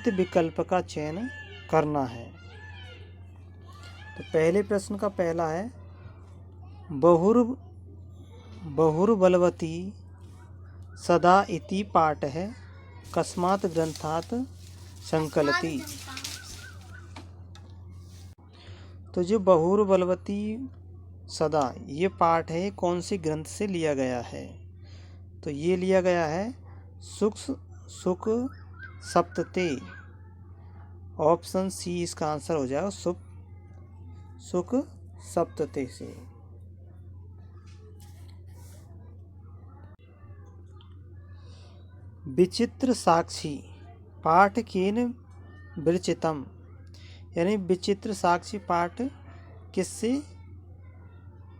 उचित विकल्प का चयन करना है। तो पहले प्रश्न का पहला है बहुर्बलवती सदा इति पाठ है कस्मात् ग्रंथात् संकलति। तो जो बहुर्बलवती सदा ये पाठ है कौन से ग्रंथ से लिया गया है? तो ये लिया गया है सुक सप्तते। ऑप्शन सी इसका आंसर हो जाएगा सुक सप्तते से। विचित्र साक्षी पाठ केन विरचितम, यानी विचित्र साक्षी पाठ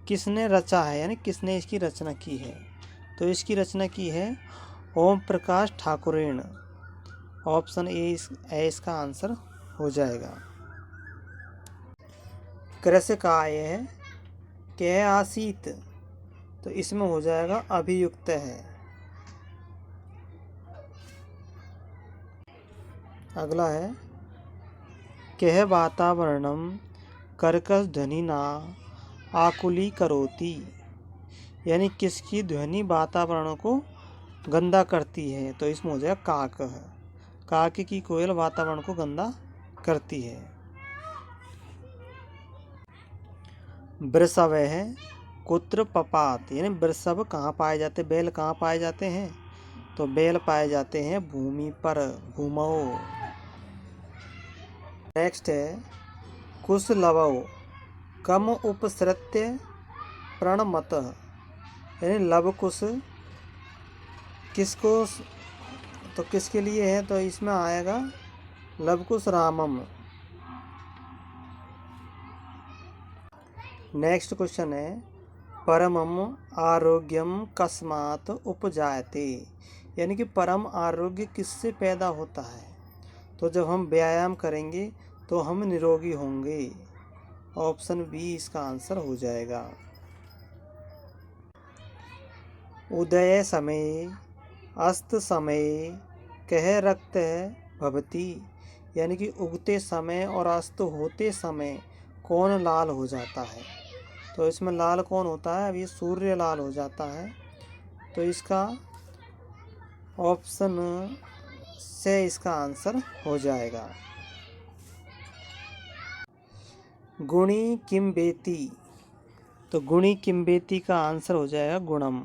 किसने रचा है, यानी किसने इसकी रचना की है? तो इसकी रचना की है ओम प्रकाश ठाकुरेण। ऑप्शन ए इसका आंसर हो जाएगा। कृष्य काय है कह आसीत, तो इसमें हो जाएगा अभियुक्त है। अगला है कह वातावरणम कर्कश ध्वनि ना आकुली करोति, यानी किसकी ध्वनि वातावरण को गंदा करती है? तो इसमें हो जाएगा काक है। काक की कोयल वातावरण को गंदा करती है। वृषभ है कुत्र पपात, यानी वृषभ कहाँ पाए जाते, बैल कहाँ पाए जाते हैं? तो बैल पाए जाते हैं भूमि पर, भूमौ। नेक्स्ट है कुशलवौ कम उपसृत्य प्रणमत, यानी लवकुश किसको, तो किसके लिए है? तो इसमें आएगा लवकुश रामम। नेक्स्ट क्वेश्चन है परमम आरोग्यम कस्मात् उपजायते, यानी कि परम आरोग्य किससे पैदा होता है? तो जब हम व्यायाम करेंगे तो हम निरोगी होंगे। ऑप्शन बी इसका आंसर हो जाएगा। उदय समय अस्त समय कह रक्त भवती, यानी कि उगते समय और अस्त होते समय कौन लाल हो जाता है? तो इसमें लाल कौन होता है? अब ये सूर्य लाल हो जाता है। तो इसका ऑप्शन से इसका आंसर हो जाएगा। गुणी किंबेती, तो गुणी किंबेती का आंसर हो जाएगा गुणम।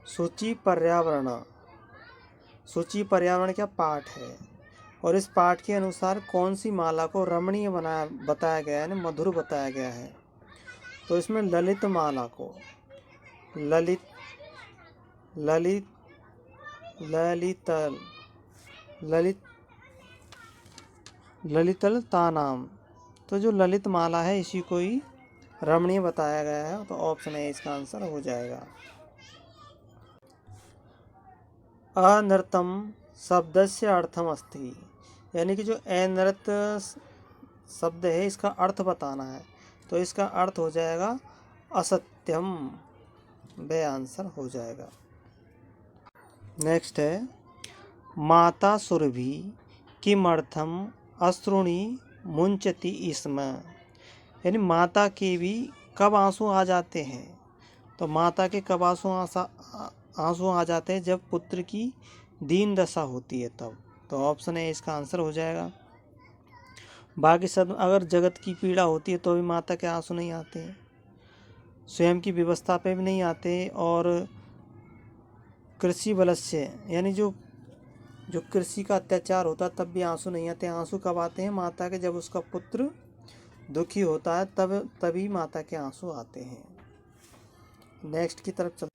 सूची पर्यावरण, सूची पर्यावरण क्या पाठ है और इस पाठ के अनुसार कौन सी माला को रमणीय बताया गया है, मधुर बताया गया है? तो इसमें ललित माला को ललितल तानाम, तो जो ललित माला है इसी को ही रमणीय बताया गया है। तो ऑप्शन ए इसका आंसर हो जाएगा। अनृतम शब्दस्य अर्थम अस्ति, यानी कि जो अनृत शब्द है इसका अर्थ बताना है। तो इसका अर्थ हो जाएगा असत्यम, वे आंसर हो जाएगा। नेक्स्ट है माता सुरभि किमर्थम अश्रुणि मुंचति इसम, यानी माता के भी कब आंसू आ जाते हैं? तो माता के कब आंसू आ जाते हैं? जब पुत्र की दीन दशा होती है तब। तो ऑप्शन ए इसका आंसर हो जाएगा। बाकी सब अगर जगत की पीड़ा होती है तो भी माता के आंसू नहीं आते, स्वयं की व्यवस्था पे भी नहीं आते, और कृषि बलस्य, यानी जो कृषि का अत्याचार होता है तब भी आंसू नहीं आते। आंसू कब आते हैं? माता के जब उसका पुत्र दुखी होता है तभी माता के आंसू आते हैं। नेक्स्ट की तरफ चल।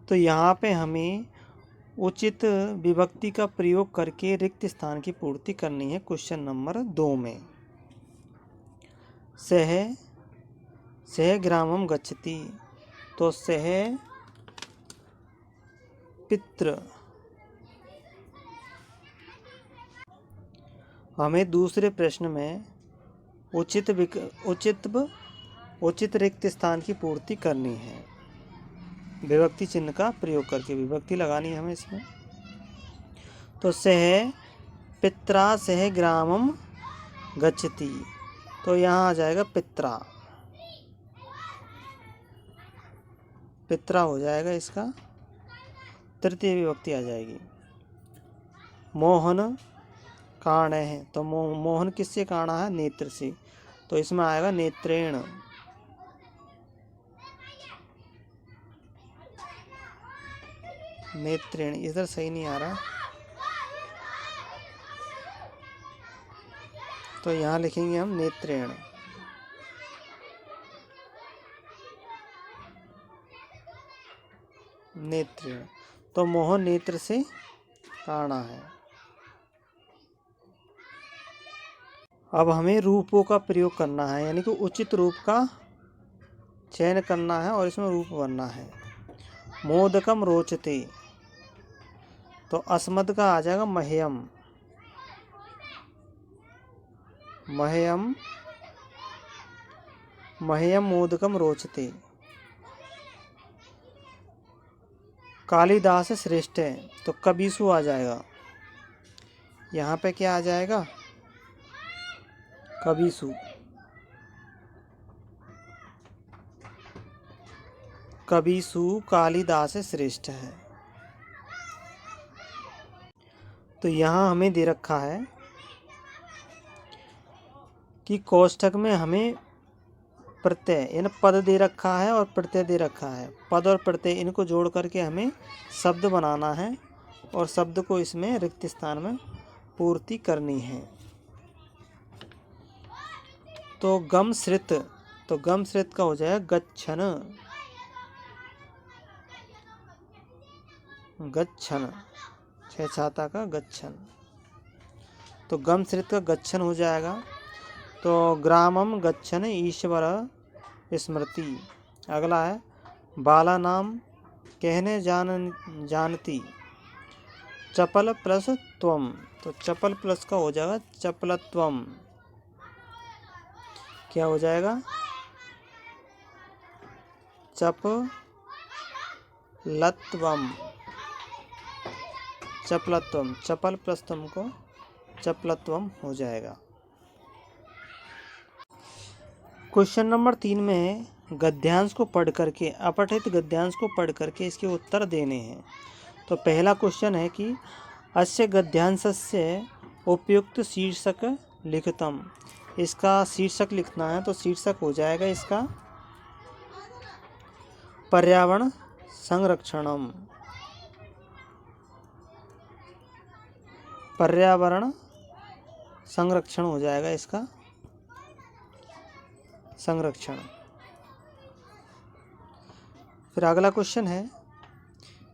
तो यहाँ पे हमें उचित विभक्ति का प्रयोग करके रिक्त स्थान की पूर्ति करनी है। क्वेश्चन नंबर 2 में सह ग्रामम गच्छति, तो सह पित्र। हमें दूसरे प्रश्न में उचित रिक्त स्थान की पूर्ति करनी है विभक्ति चिन्ह का प्रयोग करके। विभक्ति लगानी है हमें इसमें। तो सह पित्रा सह ग्रामम गच्छति, तो यहाँ आ जाएगा पित्रा, पित्रा हो जाएगा, इसका तृतीय विभक्ति आ जाएगी। मोहन काण है, तो मोहन किससे काणा है? नेत्र से, तो इसमें आएगा नेत्रेण। नेत्रेण इधर सही नहीं आ रहा, तो यहाँ लिखेंगे हम नेत्रेण। नेत्रेण, तो मोहन नेत्र से काणा है। अब हमें रूपों का प्रयोग करना है, यानी कि उचित रूप का चयन करना है और इसमें रूप बनना है। मोदकम रोचते, तो अस्मद का आ जाएगा मह्यम, मह्यम मह्यम मोदकम रोचते। कालिदास श्रेष्ठ है, तो कबीसु आ जाएगा, यहाँ पे क्या आ जाएगा? कबीसु। कबीसु कालिदास श्रेष्ठ है। तो यहाँ हमें दे रखा है कि कोष्ठक में हमें प्रत्यय यानी पद दे रखा है और प्रत्यय दे रखा है। पद और प्रत्यय इनको जोड़ करके हमें शब्द बनाना है और शब्द को इसमें रिक्त स्थान में पूर्ति करनी है। तो गम श्रित, तो गम श्रित का हो जाएगा गच्छन, गच्छन, छह छाता का गच्छन, तो गम श्रित का गच्छन हो जाएगा। तो ग्रामम गच्छन ईश्वर स्मृति। अगला है बाला नाम कहने जानती, चपल प्लस त्वम, तो चपल प्लस का हो जाएगा चपलत्वम, क्या हो जाएगा? चपलत्वम, चपलत्वम, चपल प्लस त्वम को चपलत्वम हो जाएगा। क्वेश्चन नंबर 3 में गद्यांश को पढ़ करके, अपठित गद्यांश को पढ़ करके इसके उत्तर देने हैं। तो पहला क्वेश्चन है कि अस्य गद्यांशस्य उपयुक्त शीर्षक लिखतम, इसका शीर्षक लिखना है। तो शीर्षक हो जाएगा इसका पर्यावरण संरक्षणम, पर्यावरण संरक्षण हो जाएगा इसका, संरक्षण। फिर अगला क्वेश्चन है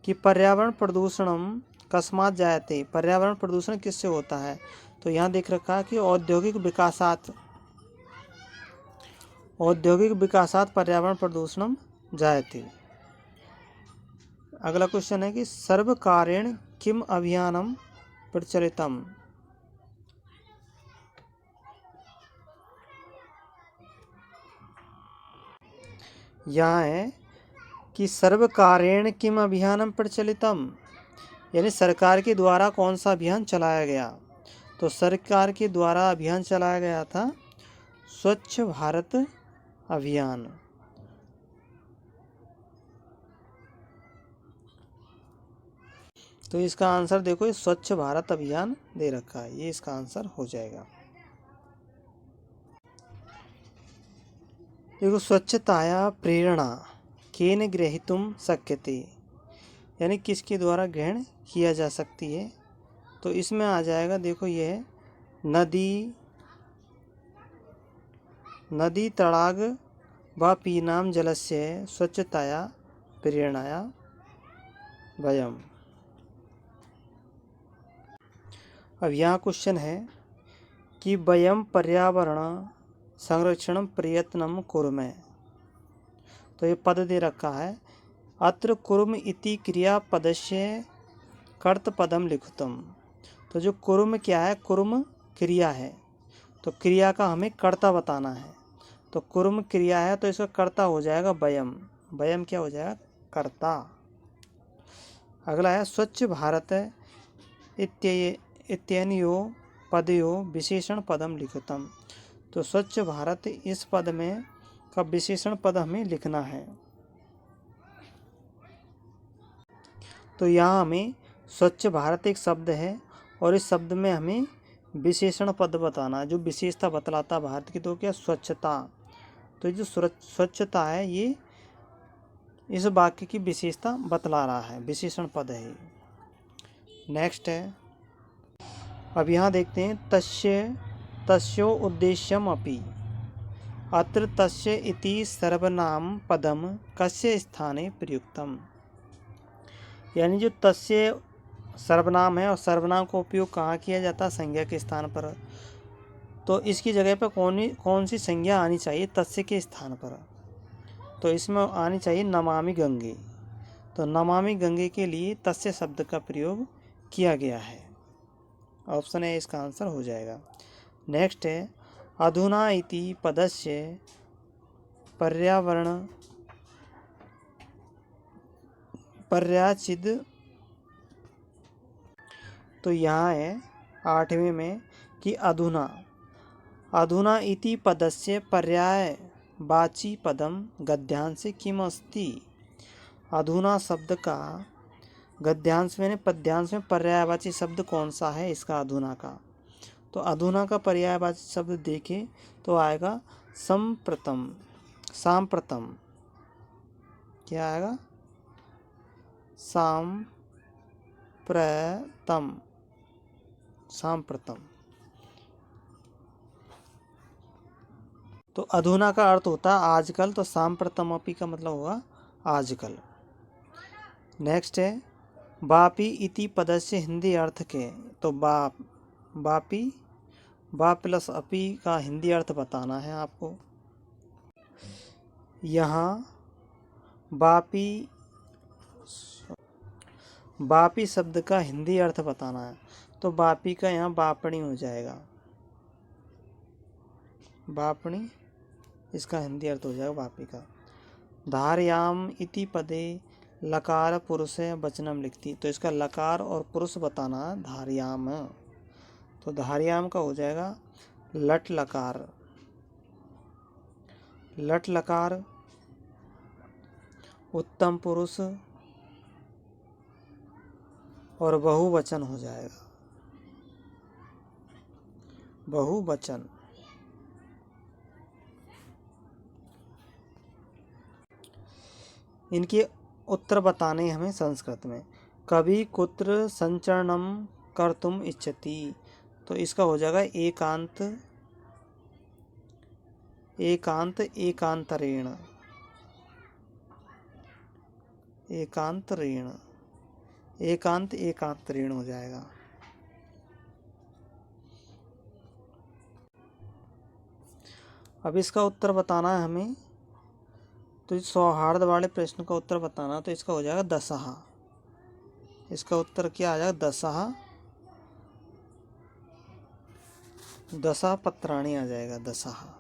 कि पर्यावरण प्रदूषणम कस्मात् जायते, पर्यावरण प्रदूषण किससे होता है? तो यहाँ देख रखा है कि औद्योगिक विकासात पर्यावरण प्रदूषणम जायते। अगला क्वेश्चन है कि सर्वकारेण किम अभियानम प्रचलितम, यहाँ है कि सर्वकारेण किम अभियानम प्रचलितम, यानी सरकार के द्वारा कौन सा अभियान चलाया गया? तो सरकार के द्वारा अभियान चलाया गया था स्वच्छ भारत अभियान। तो इसका आंसर देखो, ये स्वच्छ भारत अभियान दे रखा है, ये इसका आंसर हो जाएगा। देखो स्वच्छताया प्रेरणा केन ग्रहीतुम शक्यते, यानी किसके द्वारा ग्रहण किया जा सकती है? तो इसमें आ जाएगा, देखो ये है नदी तड़ाग व पीनाम जलस्य स्वच्छताया प्रेरणाया वयम। अब यहाँ क्वेश्चन है कि वयम पर्यावरण संरक्षण प्रयत्नम कुर्मः, तो ये पद दे रखा है। अत्र कुर्म इति क्रियापदस्य कर्तपदम लिखतम, तो जो कुर्म क्या है? कुर्म क्रिया है, तो क्रिया का हमें कर्ता बताना है। तो कुर्म क्रिया है, तो इसका कर्ता हो जाएगा वयम, वयम क्या हो जाएगा? कर्ता। अगला है स्वच्छ भारत इत्यनयो पदयो विशेषण पदम लिखितम। तो स्वच्छ भारत इस पद में का विशेषण पद हमें लिखना है। तो यहाँ हमें स्वच्छ भारत एक शब्द है और इस शब्द में हमें विशेषण पद बताना है जो विशेषता बतलाता भारत की। तो क्या स्वच्छता, तो जो स्वच्छता है ये इस वाक्य की विशेषता बतला रहा है, विशेषण पद है। नेक्स्ट है, अब यहाँ देखते हैं तस्यो उद्देश्यम अपि अत्र तस्य इति सर्वनाम पदम कस्य स्थाने प्रयुक्तम। यानी जो तस्य सर्वनाम है और सर्वनाम का उपयोग कहाँ किया जाता है, संज्ञा के स्थान पर। तो इसकी जगह पर कौन सी संज्ञा आनी चाहिए तस्य के स्थान पर, तो इसमें आनी चाहिए नमामि गंगे। तो नमामि गंगे के लिए तस्य शब्द का प्रयोग किया गया है। ऑप्शन ए इसका आंसर हो जाएगा। नेक्स्ट है, अधुना इति पदस्य पर्याचिद। तो यहाँ है 8वें में कि अधुना इति पदस्य पर्यायवाची पदम गद्यांश किम अस्ति। अधुना शब्द का गद्यांश में पद्यांश में पर्यायवाची शब्द कौन सा है इसका, अधुना का। तो अधुना का पर्यायवाची शब्द देखें तो आएगा सांप्रतम। क्या आएगा, सांप्रतम। तो अधुना का अर्थ होता है आजकल, तो सांप्रतम अपि का मतलब होगा आजकल। नेक्स्ट है, बापी इति पदस्य हिंदी अर्थ के। तो बापी प्लस अपि का हिंदी अर्थ बताना है आपको। यहाँ बापी शब्द का हिंदी अर्थ बताना है। तो बापी का यहाँ बापणी हो जाएगा, बापणी इसका हिंदी अर्थ हो जाएगा बापी का। धारयाम इति पदे लकार पुरुष वचनम लिखती। तो इसका लकार और पुरुष बताना धारयाम। तो धारयाम का हो जाएगा लट लकार उत्तम पुरुष और बहुवचन हो जाएगा, बहुवचन। इनके उत्तर बताने हमें संस्कृत में। कवि कुत्र संचरणम कर्तुम इच्छति। तो इसका हो जाएगा एकांतरेण हो जाएगा। अब इसका उत्तर बताना है हमें। तो इस सौहार्द वाले प्रश्न का उत्तर बताना, तो इसका हो जाएगा दशहा। इसका उत्तर क्या आ जाएगा, दशा पत्राणी आ जाएगा, दशहा।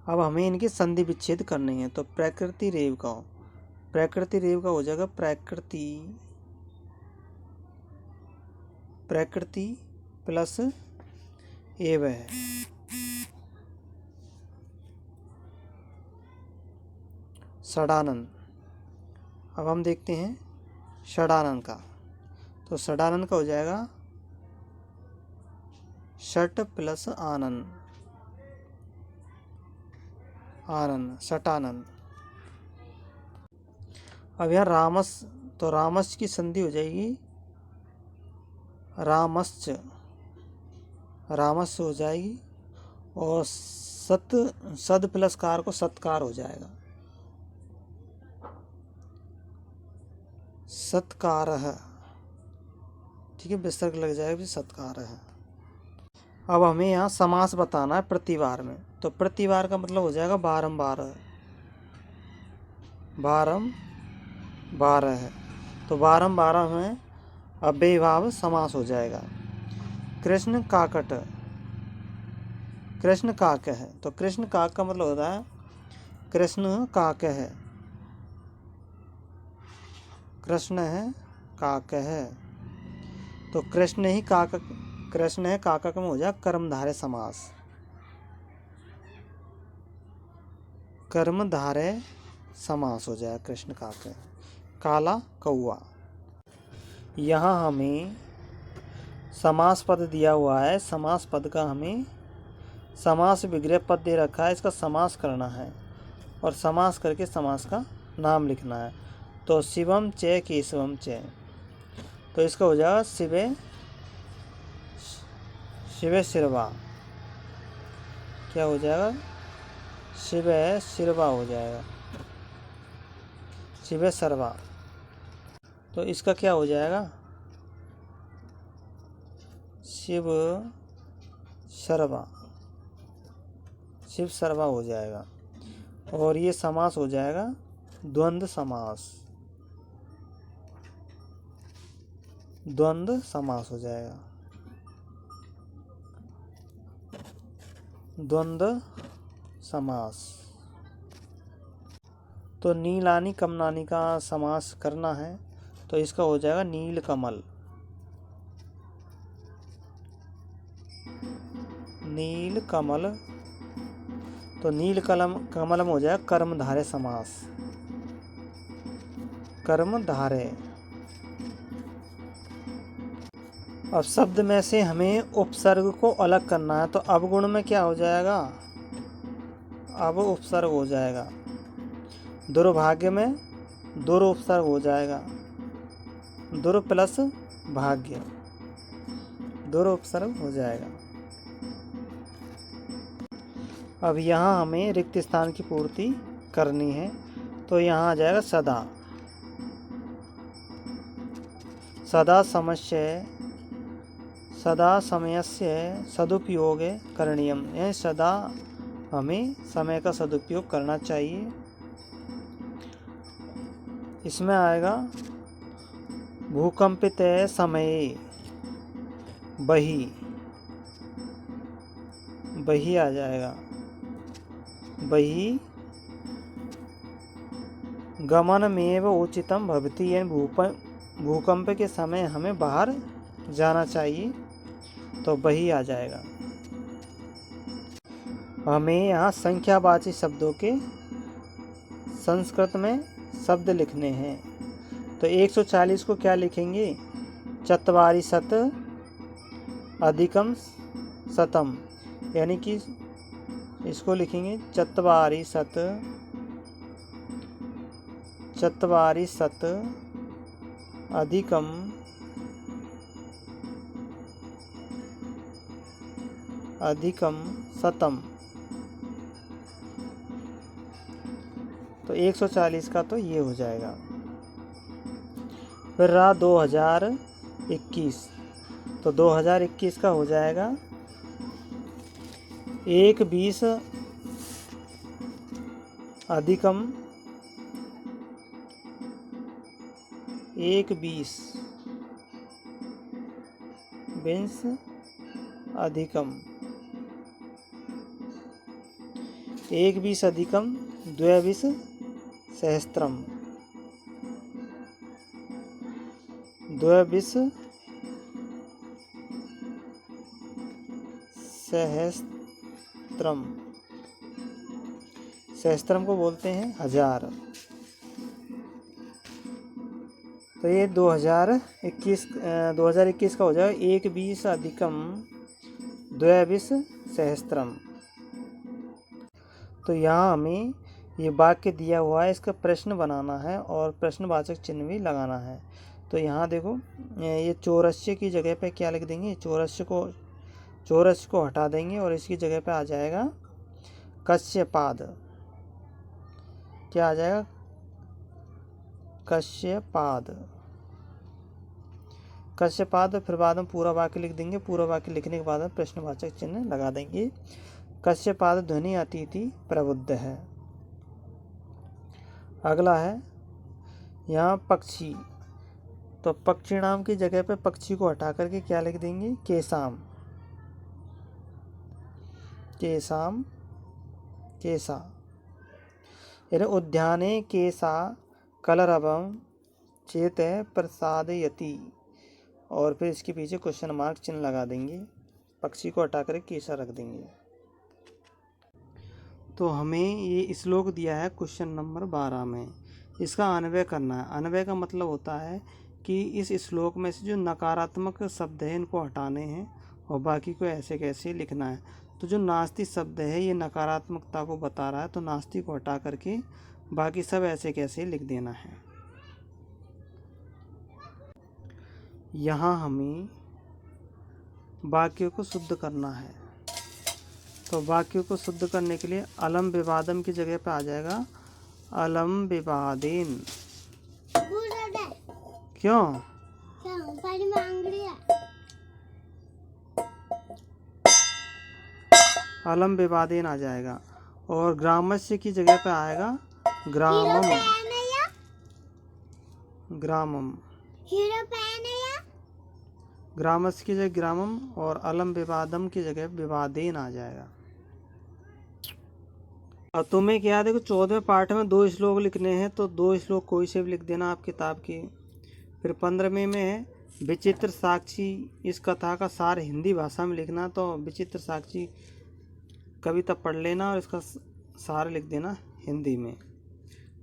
अब हमें इनके संधि विच्छेद करने हैं। तो प्रकृति रेव का हो जाएगा प्रकृति प्लस एव है। षडानन। अब हम देखते हैं षडानन का। तो षडानन का हो जाएगा षट प्लस आनन, षटानन। अब यहाँ रामस, तो रामस की संधि हो जाएगी रामश्च हो जाएगी, और सद प्लस कार को सत्कार हो जाएगा, सत्कारः। ठीक है, विसर्ग लग जाएगा, सत्कारः। अब हमें यहाँ समास बताना है प्रतिवार में। तो प्रतिवार का मतलब हो जाएगा बारंबार है। तो बारंबार में अव्ययीभाव समास हो जाएगा। कृष्ण काक है। तो कृष्ण काक का मतलब होता है कृष्ण काकः, कृष्ण है काकः। तो कृष्ण ही काकक, कृष्ण है काकक में हो जाए कर्मधारय समास, कर्मधारय समास हो जाए कृष्ण काकः। काला कौआ, यहाँ हमें समास पद दिया हुआ है, समास पद का हमें समास विग्रह पद दे रखा है, इसका समास करना है और समास करके समास का नाम लिखना है। तो शिवम च केशवम च, तो इसका हो जाएगा शिवे शिवे शिरवा, क्या हो जाएगा, शिवे शिरवा हो जाएगा, शिवे सर्वा। तो इसका क्या हो जाएगा, शिव सर्वा, शिव सर्वा हो जाएगा। और ये समास हो जाएगा द्वंद्व समास, द्वंद्व समास हो जाएगा, द्वंद्व समास। तो नीलानी कमलानी का समास करना है, तो इसका हो जाएगा नील कमल, नील कमल। तो नील कमल में हो जाएगा कर्मधारय समास, कर्मधारय। अब शब्द में से हमें उपसर्ग को अलग करना है, तो अवगुण में क्या हो जाएगा, अब उपसर्ग हो जाएगा। दुर्भाग्य में दुर उपसर्ग हो जाएगा, दुर प्लस भाग्य, दुर उपसर्ग हो जाएगा। अब यहाँ हमें रिक्त स्थान की पूर्ति करनी है, तो यहाँ आ जाएगा सदा, सदा समस्या, सदा समयस्य सदुपयोग करणीयम, यानी सदा हमें समय का सदुपयोग करना चाहिए। इसमें आएगा भूकंपित समय, बही, बही आ जाएगा, बही गमनमेव उचितम भवति, यानी भूकंप के समय हमें बाहर जाना चाहिए, तो बही आ जाएगा। हमें यहाँ संख्यावाची शब्दों के संस्कृत में शब्द लिखने हैं, तो 140 को क्या लिखेंगे, चत्वारि शत अधिकम शतम, यानी कि इसको लिखेंगे चत्वारि शत, चत्वारि शत अधिकम अधिकम शतम। तो 140 का तो ये हो जाएगा। फिर रहा 2021, तो 2021 का हो जाएगा 120 अधिकम 120 विंश अधिकम 120 अधिकम द्वयविंश सहस्त्रम, द्वयविंश सहस्त्रम, सहस्त्रम को बोलते हैं 1000। तो ये 2021 का हो जाएगा 120 अधिकम द्वयविंश सहस्त्रम। तो यहाँ हमें ये वाक्य दिया हुआ है, इसका प्रश्न बनाना है और प्रश्नवाचक चिन्ह भी लगाना है। तो यहाँ देखो, ये चौरस्य की जगह पे क्या लिख देंगे, चौरस्य को हटा देंगे और इसकी जगह पे आ जाएगा कश्यपाद, क्या आ जाएगा, कश्यपाद, कश्यपाद। फिर बाद में पूरा वाक्य लिख देंगे, पूरा वाक्य लिखने के बाद में प्रश्नवाचक चिन्ह लगा देंगे। कश्यपाद ध्वनि अतिथि प्रबुद्ध है। अगला है यहाँ पक्षी, तो पक्षी नाम की जगह पे पक्षी को हटा करके क्या लिख देंगे, केसाम, केसाम केसा। यानी उद्याने केसा कलरवम चेत प्रसादयति, और फिर इसके पीछे क्वेश्चन मार्क चिन्ह लगा देंगे, पक्षी को हटा कर केसा रख देंगे। तो हमें ये श्लोक दिया है क्वेश्चन नंबर 12 में, इसका अन्वय करना है। अन्वय का मतलब होता है कि इस श्लोक में से जो नकारात्मक शब्द है इनको हटाने हैं और बाकी को ऐसे कैसे लिखना है। तो जो नास्ति शब्द है ये नकारात्मकता को बता रहा है, तो नास्ति को हटा करके बाकी सब ऐसे कैसे लिख देना है। यहाँ हमें वाक्यों को शुद्ध करना है, तो वाक्यों को शुद्ध करने के लिए अलम विवादम की जगह पे आ जाएगा अलम विवादेन। क्यों? अलम विवादेन आ जाएगा, और ग्रामस्य की जगह पे आएगा ग्रामम। ग्रामम ग्रामस्य की जगह ग्रामम, और अलम विवादम की जगह विवादेन आ जाएगा। अब तुम्हें क्या, देखो 14वें पाठ में 2 श्लोक लिखने हैं, तो 2 श्लोक कोई से भी लिख देना आप किताब की। फिर 15वें में है विचित्र साक्षी, इस कथा का सार हिंदी भाषा में लिखना, तो विचित्र साक्षी कविता पढ़ लेना और इसका सार लिख देना हिंदी में।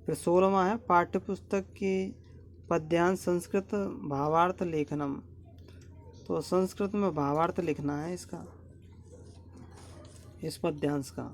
फिर 16वां है पाठ्यपुस्तक के पद्यांश संस्कृत भावार्थ लेखनम, तो संस्कृत में भावार्थ लिखना है इसका, इस पद्यांश का।